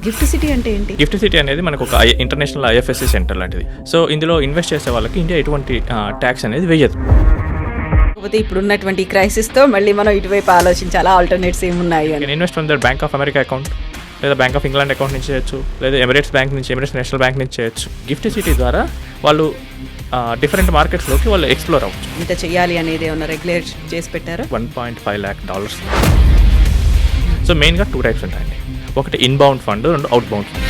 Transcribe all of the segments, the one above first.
Gift city అంటే ఏంటి? Gift city అనేది మనకు ఒక ఇంటర్నేషనల్ ఐఎఫ్ఎస్సి సెంటర్ లాంటిది. సో ఇందులో ఇన్వెస్ట్ చేసే వాళ్ళకి ఇండియా ఎటువంటి ట్యాక్స్ అనేది వేయదు. కాకపోతే ఇప్పుడున్నటువంటి క్రైసిస్తో మళ్ళీ మనం ఇటువైపు ఆలోచించాలా, ఆల్టర్నేట్స్ ఏమున్నాయి అని. Invest from their bank of America account, లేదా బ్యాంక్ ఆఫ్ ఇంగ్లాండ్ అకౌంట్ నుంచి చేయొచ్చు, లేదా ఎమిరేట్స్ బ్యాంక్ నుంచి, ఎమిరేట్స్ నేషనల్ బ్యాంక్ నుంచి చేయొచ్చు. గిఫ్ట్ సిటీ ద్వారా వాళ్ళు డిఫరెంట్ మార్కెట్స్లోకి వాళ్ళు ఎక్స్ప్లోర్ అవ్వచ్చు. ఇంత చేయాలి అనేది ఏమన్నా రెగ్యులేట్ చేసి పెట్టారు? $1.5 lakh. సో మెయిన్గా 2 టైప్స్ ఉంటాయండి. ఒకటి ఇన్బౌండ్ ఫండ్, రెండు అవుట్బౌండ్ ఫండ్.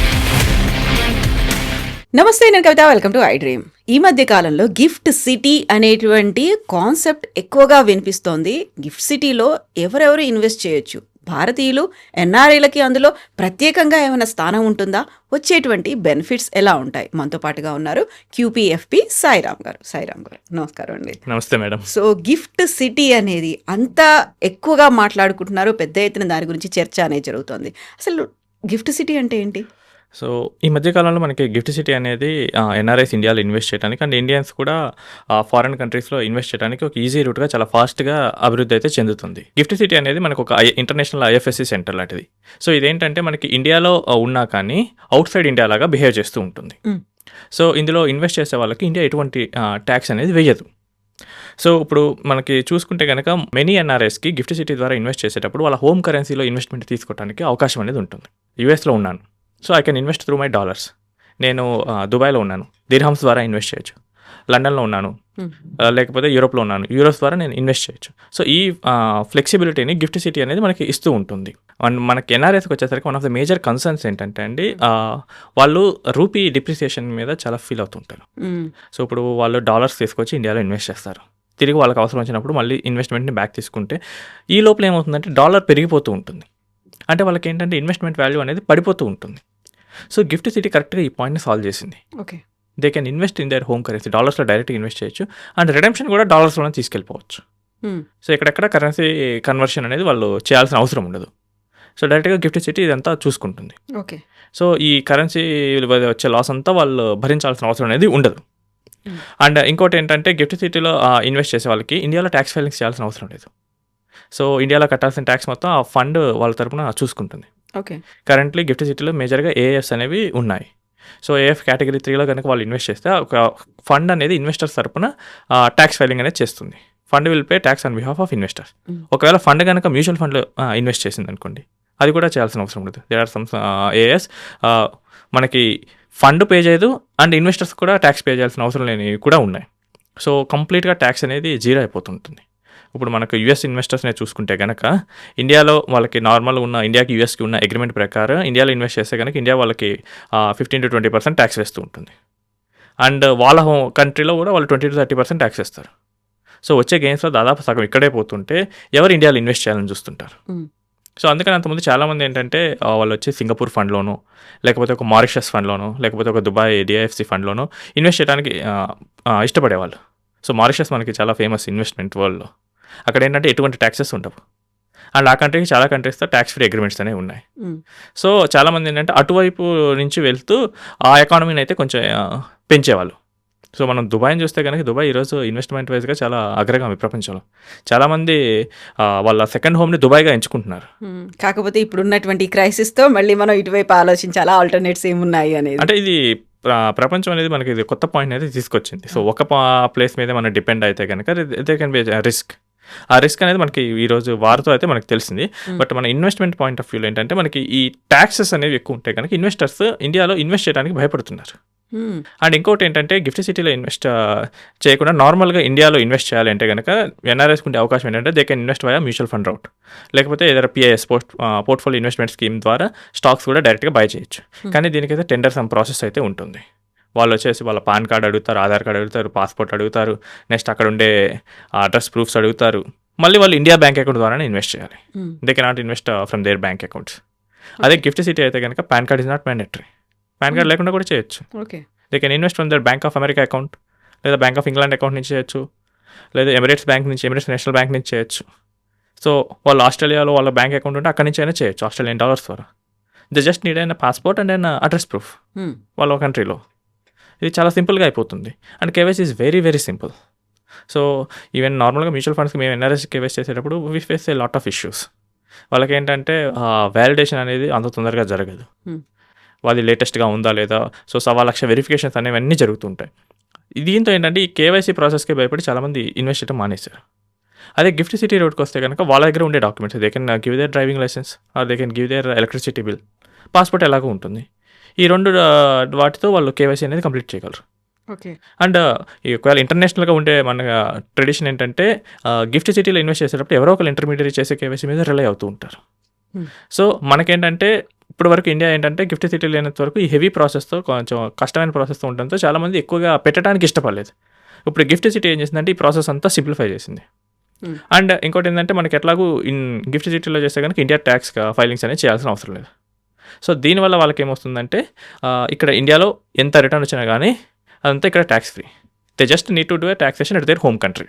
నమస్తే, నేను Kavitha. Welcome to I dream. ఈ మధ్య కాలంలో గిఫ్ట్ సిటీ అనేటువంటి కాన్సెప్ట్ ఎక్కువగా వినిపిస్తోంది. గిఫ్ట్ సిటీలో ఎవరెవరు ఇన్వెస్ట్ చేయొచ్చు? భారతీయులు, ఎన్ఆర్ఐలకి అందులో ప్రత్యేకంగా ఏమైనా స్థానం ఉంటుందా? వచ్చేటువంటి బెనిఫిట్స్ ఎలా ఉంటాయి? మనతో పాటుగా ఉన్నారు QPFP సాయిరామ్ గారు. సాయిరామ్ గారు, నమస్కారం అండి. నమస్తే మేడం. సో గిఫ్ట్ సిటీ అనేది అంత ఎక్కువగా మాట్లాడుకుంటున్నారు, పెద్ద ఎత్తున దాని గురించి చర్చ అనేది జరుగుతుంది. అసలు గిఫ్ట్ సిటీ అంటే ఏంటి? సో ఈ మధ్యకాలంలో మనకి గిఫ్ట్ సిటీ అనేది ఎన్ఆర్ఐస్ ఇండియాలో ఇన్వెస్ట్ చేయడానికి అండ్ ఇండియన్స్ కూడా ఫారెన్ కంట్రీస్లో ఇన్వెస్ట్ చేయడానికి ఒక ఈజీ రూట్గా చాలా ఫాస్ట్గా అభివృద్ధి అయితే చెందుతుంది. గిఫ్ట్ సిటీ అనేది మనకు ఒక ఇంటర్నేషనల్ ఐఎఫ్ఎస్సి సెంటర్ లాంటిది. సో ఇదేంటంటే మనకి ఇండియాలో ఉన్నా కానీ అవుట్ సైడ్ ఇండియా లాగా బిహేవ్ చేస్తూ ఉంటుంది. సో ఇందులో ఇన్వెస్ట్ చేసే వాళ్ళకి ఇండియా ఎటువంటి ట్యాక్స్ అనేది వేయదు. సో ఇప్పుడు మనకి చూసుకుంటే కనుక మెనీ ఎన్ఆర్ఐస్కి గిఫ్ట్ సిటీ ద్వారా ఇన్వెస్ట్ చేసేటప్పుడు వాళ్ళ హోమ్ కరెన్సీలో ఇన్వెస్ట్మెంట్ తీసుకోవడానికి అవకాశం అనేది ఉంటుంది. యూఎస్లో ఉన్నాను, so I can invest through my dollars. నేను దుబాయ్లో ఉన్నాను, దిర్హమ్స్ ద్వారా ఇన్వెస్ట్ చేయొచ్చు. లండన్లో ఉన్నాను, లేకపోతే యూరోప్లో ఉన్నాను, యూరోస్ ద్వారా నేను ఇన్వెస్ట్ చేయొచ్చు. సో ఈ ఫ్లెక్సిబిలిటీని గిఫ్ట్ సిటీ అనేది మనకి ఇస్తూ ఉంటుంది. అండ్ మనకి ఎన్ఆర్ఎస్కి వచ్చేసరికి one of the major concerns ఏంటంటే అండి, వాళ్ళు రూపీ డిప్రిసియేషన్ మీద చాలా ఫీల్ అవుతుంటారు. సో ఇప్పుడు వాళ్ళు డాలర్స్ తీసుకొచ్చి ఇండియాలో ఇన్వెస్ట్ చేస్తారు. తిరిగి వాళ్ళకి అవసరం వచ్చినప్పుడు మళ్ళీ ఇన్వెస్ట్మెంట్ని బ్యాక్ తీసుకుంటే ఈ లోపల ఏమవుతుందంటే డాలర్ పెరిగిపోతూ ఉంటుంది. అంటే వాళ్ళకి ఏంటంటే ఇన్వెస్ట్మెంట్ వాల్యూ అనేది పడిపోతూ ఉంటుంది. సో గిఫ్ట్ సిటీ కరెక్ట్గా ఈ పాయింట్ని సాల్వ్ చేసింది. Okay, they can invest in their home currency, డాలర్స్లో డైరెక్ట్గా ఇన్వెస్ట్ చేయొచ్చు అండ్ రిడెంప్షన్ కూడా డాలర్స్లోనే తీసుకెళ్ళిపోవచ్చు. సో ఇక్కడెక్కడ కరెన్సీ కన్వర్షన్ అనేది వాళ్ళు చేయాల్సిన అవసరం ఉండదు. సో డైరెక్ట్గా గిఫ్ట్ సిటీ ఇదంతా చూసుకుంటుంది. ఓకే. సో ఈ కరెన్సీ వచ్చే లాస్ అంతా వాళ్ళు భరించాల్సిన అవసరం అనేది ఉండదు. అండ్ ఇంకోటి ఏంటంటే గిఫ్ట్ సిటీలో ఇన్వెస్ట్ చేసే వాళ్ళకి ఇండియాలో ట్యాక్స్ ఫైలింగ్స్ చేయాల్సిన అవసరం లేదు. సో ఇండియాలో కట్టాల్సిన ట్యాక్స్ మొత్తం ఆ ఫండ్ వాళ్ళ తరపున చూసుకుంటుంది. ఓకే. కరెంట్లీ గిఫ్ట్ సిటీలో మేజర్గా ఏఎఫ్స్ అనేవి ఉన్నాయి. సో ఏఎఫ్ కేటగిరీ 3లో కనుక వాళ్ళు ఇన్వెస్ట్ చేస్తే ఒక ఫండ్ అనేది ఇన్వెస్టర్స్ తరపున ట్యాక్స్ ఫైలింగ్ అనేది చేస్తుంది. Fund will pay tax on behalf of investors. ఒకవేళ ఫండ్ కనుక మ్యూచువల్ ఫండ్లో ఇన్వెస్ట్ చేసింది అనుకోండి, అది కూడా చేయాల్సిన అవసరం ఉండదు. దేర్ ఆర్ సమ్ ఏఎస్ మనకి ఫండ్ పే చేయదు అండ్ ఇన్వెస్టర్స్ కూడా ట్యాక్స్ పే చేయాల్సిన అవసరం లేనివి కూడా ఉన్నాయి. సో కంప్లీట్గా ట్యాక్స్ అనేది జీరో అయిపోతుంటుంది. ఇప్పుడు మనకు యూఎస్ ఇన్వెస్టర్స్నే చూసుకుంటే కనుక ఇండియాలో వాళ్ళకి నార్మల్ ఉన్న ఇండియాకి యూఎస్కి ఉన్న అగ్రిమెంట్ ప్రకారం ఇండియాలో ఇన్వెస్ట్ చేస్తే కనుక ఇండియా వాళ్ళకి 15 to 20% ట్యాక్స్ వేస్తూ ఉంటుంది. అండ్ వాళ్ళ కంట్రీలో కూడా వాళ్ళు 20 to 30% ట్యాక్స్ వేస్తారు. సో వచ్చే గెయిన్స్లో దాదాపు సగం ఇక్కడే పోతుంటే ఎవరు ఇండియాలో ఇన్వెస్ట్ చేయాలని చూస్తుంటారు. సో అందుకని అంతకుముందు చాలామంది ఏంటంటే వాళ్ళు వచ్చి సింగపూర్ ఫండ్లోనో, లేకపోతే ఒక మారిషస్ ఫండ్లోనో, లేకపోతే ఒక దుబాయ్ డిఐఎఫ్సి ఫండ్లోనో ఇన్వెస్ట్ చేయడానికి ఇష్టపడేవాళ్ళు. సో మారిషస్ మనకి చాలా ఫేమస్ ఇన్వెస్ట్మెంట్ వరల్డ్లో. అక్కడ ఏంటంటే ఎటువంటి ట్యాక్సెస్ ఉండవు అండ్ ఆ కంట్రీకి చాలా కంట్రీస్తో ట్యాక్స్ ఫ్రీ అగ్రిమెంట్స్ అనేవి ఉన్నాయి. సో చాలామంది ఏంటంటే అటువైపు నుంచి వెళ్తూ ఆ ఎకానమీని అయితే కొంచెం పెంచేవాళ్ళు. సో మనం దుబాయ్ని చూస్తే కనుక దుబాయ్ ఈరోజు ఇన్వెస్ట్మెంట్ వైజ్గా చాలా అగ్రగామి ప్రపంచంలో. చాలామంది వాళ్ళ సెకండ్ హోమ్ని దుబాయ్గా ఎంచుకుంటున్నారు. కాకపోతే ఇప్పుడున్నటువంటి క్రైసిస్తో మళ్ళీ మనం ఇటువైపు ఆలోచించాలా, ఆల్టర్నేట్స్ ఏమున్నాయి అనేది. అంటే ఇది ప్రపంచం అనేది మనకి ఇది కొత్త పాయింట్ అనేది తీసుకొచ్చింది. సో ఒక ప్లేస్ మీద మనం డిపెండ్ అయితే కనుక దే కెన్ బి రిస్క్. ఆ రిస్క్ అనేది మనకి ఈరోజు వారితో అయితే మనకి తెలిసింది. బట్ మన ఇన్వెస్ట్మెంట్ పాయింట్ ఆఫ్ వ్యూలో ఏంటంటే మనకి ఈ ట్యాక్సెస్ అనేవి ఎక్కువ ఉంటాయి కనుక ఇన్వెస్టర్స్ ఇండియాలో ఇన్వెస్ట్ చేయడానికి భయపడుతున్నారు. అండ్ ఇంకోటి ఏంటంటే గిఫ్ట్ సిటీలో ఇన్వెస్ట్ చేయకుండా నార్మల్గా ఇండియాలో ఇన్వెస్ట్ చేయాలి అంటే కనుక ఎన్ఆర్ఎస్కి ఉండే అవకాశం ఏంటంటే they can invest via mutual fund route, లేకపోతే ఏదైనా పిఐఎస్ పోర్ట్ఫోలియో ఇన్వెస్ట్మెంట్ స్కీమ్ ద్వారా స్టాక్స్ కూడా డైరెక్ట్గా బై చేయొచ్చు. కానీ దీనికైతే టెండర్ సమ్ ప్రాసెస్ అయితే ఉంటుంది. వాళ్ళు వచ్చేసి వాళ్ళ పాన్ కార్డ్ అడుగుతారు, ఆధార్ కార్డ్ అడుగుతారు, పాస్పోర్ట్ అడుగుతారు, నెక్స్ట్ అక్కడ ఉండే అడ్రస్ ప్రూఫ్స్ అడుగుతారు. మళ్ళీ వాళ్ళు ఇండియా బ్యాంక్ అకౌంట్ ద్వారానే ఇన్వెస్ట్ చేయాలి. They cannot invest from their bank accounts. అదే గిఫ్ట్ సిటీ అయితే కనుక PAN card is not mandatory. PAN card లేకుండా కూడా చేయొచ్చు. Okay. They can invest from their bank of America account, లేదా బ్యాంక్ ఆఫ్ ఇంగ్లాండ్ అకౌంట్ నుంచి చేయొచ్చు, లేదా ఎమిరేట్స్ బ్యాంక్ నుంచి, ఎమిరేట్స్ నేషనల్ బ్యాంక్ నుంచి చేయొచ్చు. సో వాళ్ళు ఆస్ట్రేలియాలో వాళ్ళ బ్యాంక్ అకౌంట్ ఉంటే అక్కడి నుంచి అయినా చేయొచ్చు ఆస్ట్రేలియన్ డాలర్స్ ద్వారా. దే జస్ట్ నీడ్ అయిన పాస్పోర్ట్ అండ్ అయిన అడ్రస్ ప్రూఫ్ వాళ్ళ కంట్రీలో. ఇది చాలా సింపుల్గా అయిపోతుంది and KYC is very very simple. So even నార్మల్గా మ్యూచువల్ ఫండ్స్కి మేము ఎన్ఆర్ఎస్ కేవైసీ చేసేటప్పుడు we face a lot of issues. వాళ్ళకి ఏంటంటే వ్యాలిడేషన్ అనేది అంత తొందరగా జరగదు. అది లేటెస్ట్గా ఉందా లేదా, సో 1,00,000 వెరిఫికేషన్స్ అనేవన్నీ జరుగుతుంటాయి. దీంతో ఏంటంటే ఈ కేవైసీ ప్రాసెస్కి భయపడి చాలామంది ఇన్వెస్ట్ చేయడం మానేశారు. అదే గిఫ్ట్ సిటీ రోడ్కి వస్తే కనుక వాళ్ళ దగ్గర ఉండే documents, they can give their driving licence or they can give their electricity bill, passport ఎలాగో ఉంటుంది. ఈ 2 వాటితో వాళ్ళు కేవైసీ అనేది కంప్లీట్ చేయగలరు. ఓకే. అండ్ ఒకవేళ ఇంటర్నేషనల్గా ఉండే మన ట్రెడిషన్ ఏంటంటే గిఫ్ట్ సిటీలో ఇన్వెస్ట్ చేసేటప్పుడు ఎవరో ఒకరు ఇంటర్మీడియట్ చేసే కేవైసీ మీద రిలై అవుతూ ఉంటారు. సో మనకేంటంటే ఇప్పుడు వరకు ఇండియా ఏంటంటే గిఫ్ట్ సిటీ లేనంత వరకు ఈ హెవీ ప్రాసెస్తో, కొంచెం కష్టమైన ప్రాసెస్తో ఉండడంతో చాలామంది ఎక్కువగా పెట్టడానికి ఇష్టపడలేదు. ఇప్పుడు గిఫ్ట్ సిటీ ఏం చేసిందంటే ఈ ప్రాసెస్ అంతా సింప్లిఫై చేసింది. అండ్ ఇంకోటి ఏంటంటే మనకి ఎట్లాగూ గిఫ్ట్ సిటీలో చేస్తే కనుక ఇండియా ట్యాక్స్ ఫైలింగ్స్ అనేది చేయాల్సిన అవసరం లేదు. సో దీనివల్ల వాళ్ళకి ఏమొస్తుందంటే ఇక్కడ ఇండియాలో ఎంత రిటర్న్ వచ్చినా కానీ అదంతా ఇక్కడ tax free. They just need to do a taxation at their home country.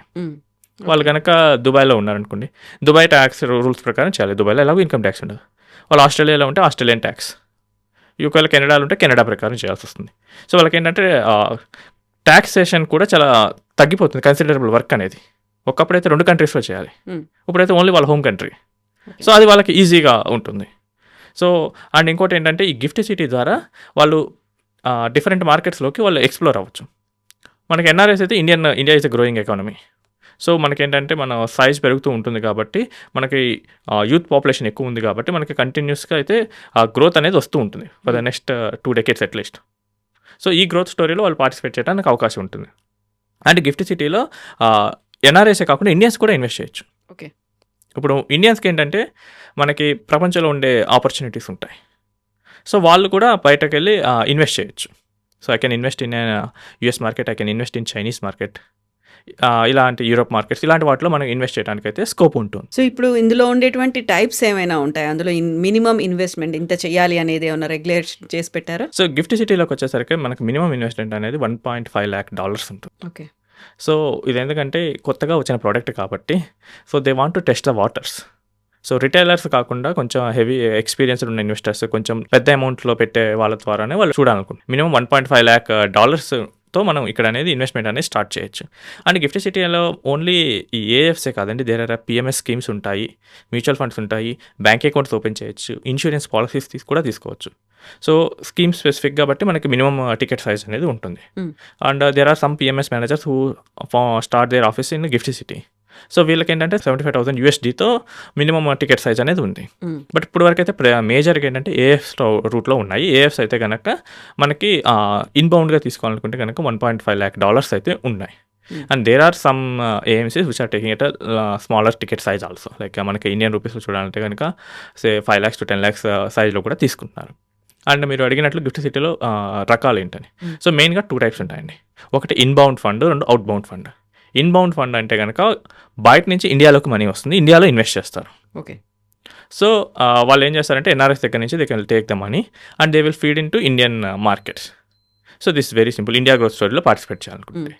వాళ్ళు కనుక దుబాయ్లో ఉన్నారనుకోండి, దుబాయ్ ట్యాక్స్ రూల్స్ ప్రకారం చేయాలి. దుబాయ్లో ఎలాగో ఇన్కమ్ ట్యాక్స్ ఉండదు. వాళ్ళు ఆస్ట్రేలియాలో ఉంటే ఆస్ట్రేలియన్ ట్యాక్స్, ఒకవేళ కెనడాలో ఉంటే కెనడా ప్రకారం చేయాల్సి వస్తుంది. సో వాళ్ళకి ఏంటంటే ట్యాక్సేషన్ కూడా చాలా తగ్గిపోతుంది, కన్సిడరబుల్ వర్క్ అనేది. ఒకప్పుడైతే 2 కంట్రీస్లో చేయాలి, ఇప్పుడైతే ఓన్లీ వాళ్ళ హోమ్ కంట్రీ. సో అది వాళ్ళకి ఈజీగా ఉంటుంది. సో అండ్ ఇంకోటి ఏంటంటే ఈ గిఫ్ట్ సిటీ ద్వారా వాళ్ళు డిఫరెంట్ మార్కెట్స్లోకి వాళ్ళు ఎక్స్ప్లోర్ అవ్వచ్చు. మనకి ఎన్ఆర్ఎస్ అయితే India is a growing economy. So మనకేంటంటే మన సైజ్ పెరుగుతూ ఉంటుంది కాబట్టి, మనకి యూత్ పాపులేషన్ ఎక్కువ ఉంది కాబట్టి మనకి కంటిన్యూస్గా అయితే ఆ గ్రోత్ అనేది వస్తూ ఉంటుంది for the next 2 decades at least. So ఈ గ్రోత్ స్టోరీలో వాళ్ళు పార్టిసిపేట్ చేయడానికి అవకాశం ఉంటుంది. అండ్ గిఫ్ట్ సిటీలో ఎన్ఆర్ఎస్ఏ కాకుండా ఇండియన్స్ కూడా ఇన్వెస్ట్ చేయొచ్చు. ఓకే. ఇప్పుడు ఇండియన్స్కి ఏంటంటే మనకి ప్రపంచంలో ఉండే ఆపర్చునిటీస్ ఉంటాయి. సో వాళ్ళు కూడా బయటకు వెళ్ళి ఇన్వెస్ట్ చేయొచ్చు. So I can invest in US market, I can invest in Chinese market, ఇలాంటి యూరోప్ మార్కెట్స్, ఇలాంటి వాటిలో మనం ఇన్వెస్ట్ చేయడానికి అయితే స్కోప్ ఉంటుంది. సో ఇప్పుడు ఇందులో ఉండేటువంటి టైప్స్ ఏమైనా ఉంటాయి? అందులో మినిమం ఇన్వెస్ట్మెంట్ ఇంత చేయాలి అనేది ఏమైనా రెగ్యులేషన్ చేసి పెట్టారా? సో గిఫ్ట్ సిటీలోకి వచ్చేసరికి మనకు మినిమం ఇన్వెస్ట్మెంట్ అనేది $1.5 lakh ఉంటుంది. ఓకే. సో ఇది ఎందుకంటే కొత్తగా వచ్చిన ప్రోడక్ట్ కాబట్టి, so they want to test the waters. So retailers కాకుండా కొంచెం హెవీ ఎక్స్పీరియన్స్డ్ ఉన్న ఇన్వెస్టర్స్, కొంచెం పెద్ద అమౌంట్లో పెట్టే వాళ్ళ ద్వారానే వాళ్ళు చూడాలనుకుంటున్నారు. మినిమం $1.5 lakh తో మనం ఇక్కడ అనేది ఇన్వెస్ట్మెంట్ అనేది స్టార్ట్ చేయొచ్చు. అండ్ గిఫ్ట్ సిటీలో ఓన్లీ ఈ ఏఎఫ్సే కాదండి, దేర్ ఆర్ పిఎంఎస్ స్కీమ్స్ ఉంటాయి, మ్యూచువల్ ఫండ్స్ ఉంటాయి, బ్యాంక్ అకౌంట్స్ ఓపెన్ చేయొచ్చు, ఇన్సూరెన్స్ పాలసీస్ కూడా తీసుకోవచ్చు. సో స్కీమ్ స్పెసిఫిక్ కాబట్టి మనకి మినిమం టికెట్ సైజ్ అనేది ఉంటుంది. And there are some PMS managers who start their office in gift city. So వీళ్ళకి ఏంటంటే $75,000 USDతో మినిమం టికెట్ సైజ్ అనేది ఉంది. బట్ ఇప్పుడు వరకు అయితే మేజర్గా ఏంటంటే ఏఎఫ్స్ రూట్లో ఉన్నాయి. ఏఎఫ్స్ అయితే కనుక మనకి ఇన్బౌండ్గా తీసుకోవాలనుకుంటే కనుక $1.5 lakh అయితే ఉన్నాయి. And there are some AMCs which are taking at smaller ticket size also, like మనకి ఇండియన్ రూపీస్లో చూడాలంటే కనుక సే 5 lakhs to 10 lakhs సైజ్లో కూడా తీసుకుంటున్నారు. అండ్ మీరు అడిగినట్లు గిఫ్ట్ సిటీలో రకాలు ఏంటని, సో మెయిన్గా 2 types ఉంటాయండి. ఒకటి inbound fund, 2 outbound fund. Inbound fund అంటే కనుక బయట నుంచి ఇండియాలోకి మనీ వస్తుంది, ఇండియాలో ఇన్వెస్ట్ చేస్తారు. ఓకే. సో వాళ్ళు ఏం చేస్తారంటే ఎన్ఆర్ఎస్ దగ్గర నుంచి they can take the money and they will feed in to Indian markets. So this very simple, India growth స్టోరీలో పార్టిసిపేట్ చేయాలనుకుంటే.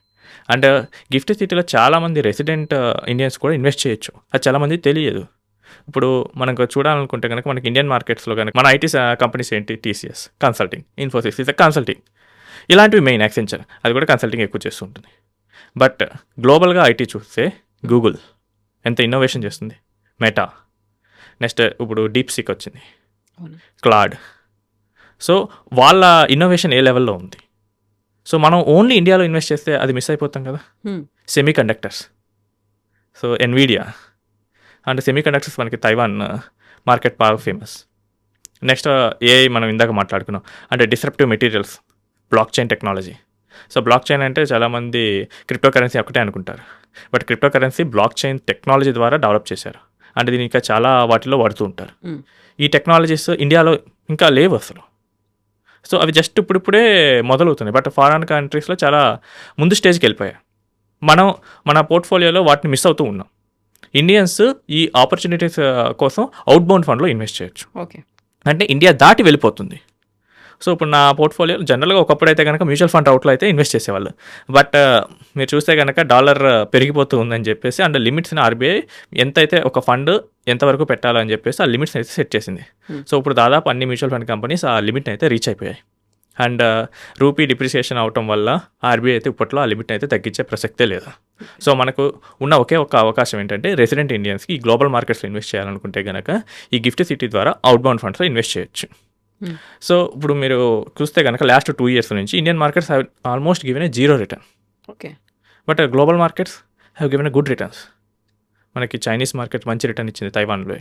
అండ్ గిఫ్ట్ సిటీలో చాలామంది రెసిడెంట్ ఇండియన్స్ కూడా ఇన్వెస్ట్ చేయొచ్చు, అది చాలామంది తెలియదు. ఇప్పుడు మనకు చూడాలనుకుంటే కనుక మనకి ఇండియన్ మార్కెట్స్లో కనుక మన ఐటీ కంపెనీస్ ఏంటి, TCS consulting, Infosys is consulting, ఇలాంటివి మెయిన్. యాక్సెంచర్ అది కూడా కన్సల్టింగ్ ఎక్కువ చేస్తుంటుంది. బట్ గ్లోబల్గా ఐటీ చూస్తే గూగుల్ ఎంత ఇన్నోవేషన్ చేస్తుంది, మెటా, నెక్స్ట్ ఇప్పుడు డీప్సీక్ వచ్చింది, క్లాడ్. సో వాళ్ళ ఇన్నోవేషన్ ఏ లెవెల్లో ఉంది. సో మనం ఓన్లీ ఇండియాలో ఇన్వెస్ట్ చేస్తే అది మిస్ అయిపోతాం కదా. Semi conductors, so Nvidia and semi conductors మనకి తైవాన్ మార్కెట్ బాగా ఫేమస్. నెక్స్ట్ ఏఐ మనం ఇందాక మాట్లాడుకున్నాం, అంటే disruptive materials, block chain technology. So block chain అంటే చాలామంది క్రిప్టో కరెన్సీ ఒకటే అనుకుంటారు, but crypto currency block chain technology ద్వారా డెవలప్ చేశారు. అంటే దీని ఇంకా చాలా వాటిలో వాడుతూ ఉంటారు. ఈ టెక్నాలజీస్ ఇండియాలో ఇంకా లేవు అసలు. సో అవి జస్ట్ ఇప్పుడిప్పుడే మొదలవుతున్నాయి, బట్ ఫారెన్ కంట్రీస్లో చాలా ముందు స్టేజ్కి వెళ్ళిపోయాయి. మనం మన పోర్ట్ఫోలియోలో వాటిని మిస్ అవుతూ ఉన్నాం. ఇండియన్స్ ఈ ఆపర్చునిటీస్ కోసం అవుట్బౌండ్ ఫండ్లో ఇన్వెస్ట్ చేయొచ్చు. ఓకే. అంటే ఇండియా దాటి వెళ్ళిపోతుంది. సో ఇప్పుడు నా పోర్ట్ఫోలియో జనరల్గా ఒకప్పుడు అయితే కనుక మ్యూచువల్ ఫండ్ అవుట్లో అయితే ఇన్వెస్ట్ చేసేవాళ్ళు, బట్ మీరు చూస్తే కనుక డాలర్ పెరిగిపోతూ ఉందని చెప్పేసి అండ్ లిమిట్స్ని ఆర్బీఐ ఎంతైతే ఒక ఫండ్ ఎంతవరకు పెట్టాలని చెప్పేసి ఆ లిమిట్స్ అయితే సెట్ చేసింది. సో ఇప్పుడు దాదాపు అన్ని మ్యూచువల్ ఫండ్ కంపెనీస్ ఆ లిమిట్ని అయితే రీచ్ అయిపోయాయి. అండ్ రూపీ డిప్రిసియేషన్ అవటం వల్ల ఆర్బీఐ అయితే ఇప్పట్లో ఆ లిమిట్ని అయితే తగ్గించే ప్రసక్తే లేదు. సో మనకు ఉన్న ఒకే ఒక అవకాశం ఏంటంటే రెసిడెంట్ ఇండియన్స్కి ఈ గ్లోబల్ మార్కెట్స్లో ఇన్వెస్ట్ చేయాలనుకుంటే కనుక ఈ గిఫ్ట్ సిటీ ద్వారా అవుట్బౌండ్ ఫండ్స్లో ఇన్వెస్ట్ చేయొచ్చు. సో ఇప్పుడు మీరు చూస్తే కనుక లాస్ట్ 2 years నుంచి Indian markets have almost given a 0 return. Okay. But global markets have given a good returns. మనకి చైనీస్ మార్కెట్ మంచి రిటర్న్ ఇచ్చింది తైవాన్లో.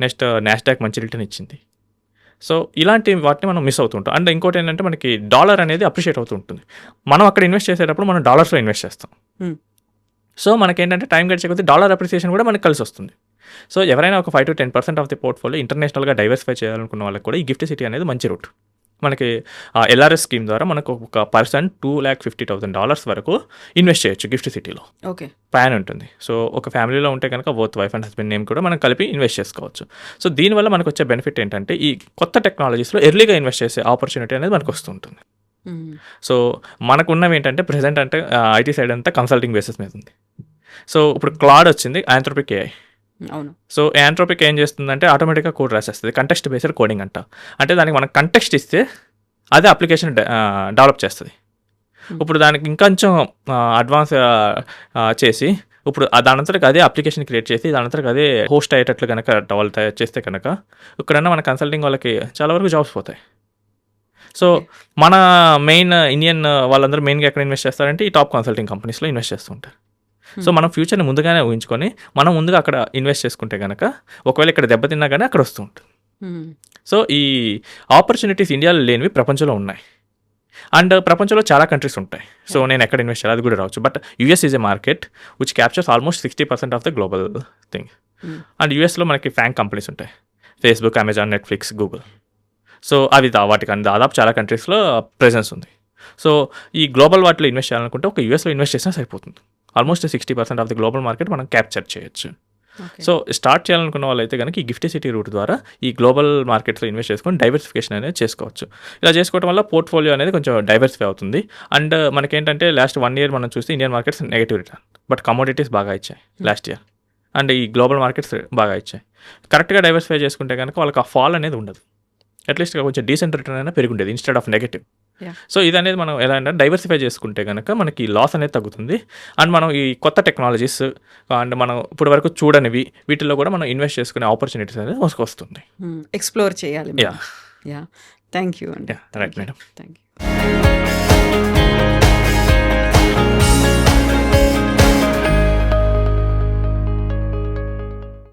నెక్స్ట్ నాస్డాక్ మంచి రిటర్న్ ఇచ్చింది. సో ఇలాంటి వాటిని మనం మిస్ అవుతుంటాం. అండ్ ఇంకోటి ఏంటంటే మనకి డాలర్ అనేది అప్రిషియేట్ అవుతూ ఉంటుంది. మనం అక్కడ ఇన్వెస్ట్ చేసేటప్పుడు మనం డాలర్స్లో ఇన్వెస్ట్ చేస్తాం. సో మనకేంటంటే టైం గడిచే కొద్దీ డాలర్ అప్రిసియేషన్ కూడా మనకి కలిసి వస్తుంది. సో ఎవరైనా ఒక 5 to 10% ఆఫ్ ది పోర్ట్ఫోలియో ఇంటర్నేషనల్గా డైవర్సిఫై చేయాలనుకున్న వాళ్ళకి కూడా ఈ గిఫ్ట్ సిటీ అనేది మంచి రూట్. మనకి LRS స్కీమ్ ద్వారా మనకు ఒక పర్సన్ $250,000 వరకు ఇన్వెస్ట్ చేయొచ్చు గిఫ్ట్ సిటీలో. ఓకే. ప్లాన్ ఉంటుంది. సో ఒక ఫ్యామిలీలో ఉంటే కనుక both wife and husband name కూడా మనం కలిపి ఇన్వెస్ట్ చేసుకోవచ్చు. సో దీనివల్ల మనకు వచ్చే బెనిఫిట్ ఏంటంటే ఈ కొత్త టెక్నాలజీస్లో ఎర్లీగా ఇన్వెస్ట్ చేసే ఆపర్చునిటీ అనేది మనకు వస్తుంటుంది. సో మనకున్నవి ఏంటంటే ప్రెసెంట్ అంటే ఐటీ సైడ్ అంతా కన్సల్టింగ్ బేసిస్ మీద ఉంది. సో ఇప్పుడు క్లాడ్ వచ్చింది, యాంథ్రోపిక్ AI. అవును. సో యాంథ్రోపిక్ ఏం చేస్తుందంటే ఆటోమేటిక్గా కోడ్ రాసేస్తుంది, కంటెక్స్ట్ బేస్డ్ కోడింగ్ అంట. అంటే దానికి మనం కంటెక్స్ట్ ఇస్తే అదే అప్లికేషన్ డెవలప్ చేస్తుంది. ఇప్పుడు దానికి ఇంకొంచెం అడ్వాన్స్ చేసి ఇప్పుడు దానంతరకు అదే అప్లికేషన్ క్రియేట్ చేసి దానంతరకు అదే హోస్ట్ అయ్యేటట్లు కనుక డెవలప్ చేస్తే కనుక ఇక్కడన్నా మన కన్సల్టింగ్ వాళ్ళకి చాలా వరకు జాబ్స్ పోతాయి. సో మన మెయిన్ ఇండియన్ వాళ్ళందరూ మెయిన్గా ఎక్కడ ఇన్వెస్ట్ చేస్తారంటే ఈ టాప్ కన్సల్టింగ్ కంపెనీస్లో ఇన్వెస్ట్ చేస్తుంటారు. సో మనం ఫ్యూచర్ని ముందుగానే ఊహించుకొని మనం ముందుగా అక్కడ ఇన్వెస్ట్ చేసుకుంటే కనుక ఒకవేళ ఇక్కడ దెబ్బతిన్నా కానీ అక్కడ వస్తూ ఉంటుంది. సో ఈ ఆపర్చునిటీస్ ఇండియాలో లేనివి ప్రపంచంలో ఉన్నాయి. అండ్ ప్రపంచంలో చాలా కంట్రీస్ ఉంటాయి. సో నేను ఎక్కడ ఇన్వెస్ట్ చేయాలి అది కూడా రావచ్చు. But US is a market which captures almost 60% of the global thing. And USలో మనకి ఫ్యాంక్ కంపెనీస్ ఉంటాయి, Facebook, Amazon, Netflix, Google. So అవి వాటికి దాదాపు చాలా కంట్రీస్లో ప్రెజెన్స్ ఉంది. సో ఈ గ్లోబల్ వాటిలో ఇన్వెస్ట్ చేయాలనుకుంటే ఒక USలో ఇన్వెస్ట్ చేసినా సరిపోతుంది. Almost 60% of the global market మనం క్యాప్చర్ చేయొచ్చు. సో స్టార్ట్ చేయాలనుకున్న వాళ్ళైతే కనుక ఈ గిఫ్ట్ సిటీ రూట్ ద్వారా ఈ గ్లోబల్ మార్కెట్స్లో ఇన్వెస్ట్ చేసుకొని డైవర్సిఫికేషన్ అనేది చేసుకోవచ్చు. ఇలా చేసుకోవడం వల్ల పోర్ట్ఫోలియో అనేది కొంచెం డైవర్సిఫై అవుతుంది. అండ్ మనకేంటంటే లాస్ట్ 1 year మనం చూస్తే Indian markets negative return, but commodities బాగా ఇచ్చాయి లాస్ట్ ఇయర్. అండ్ ఈ గ్లోబల్ మార్కెట్స్ బాగా ఇచ్చాయి. కరెక్ట్గా డైవర్సిఫై చేసుకుంటే కనుక వాళ్ళకి ఆ ఫాల్ అనేది ఉండదు. అట్లీస్ట్ కొంచెం డీసెంట్ రిటర్న్ అయినా పెరుగుండేది ఇన్స్టెడ్ ఆఫ్ నెగటివ్. సో ఇది అనేది మనం ఎలా అంటే డైవర్సిఫై చేసుకుంటే కనుక మనకి లాస్ అనేది తగ్గుతుంది. అండ్ మనం ఈ కొత్త టెక్నాలజీస్ అండ్ మనం ఇప్పుడు వరకు చూడనివి వీటిల్లో కూడా మనం ఇన్వెస్ట్ చేసుకునే ఆపర్చునిటీస్ అనేది వస్తుంది. ఎక్స్ప్లోర్ చేయాలి. యా థ్యాంక్ యూ అండి. Right madam. Thank you.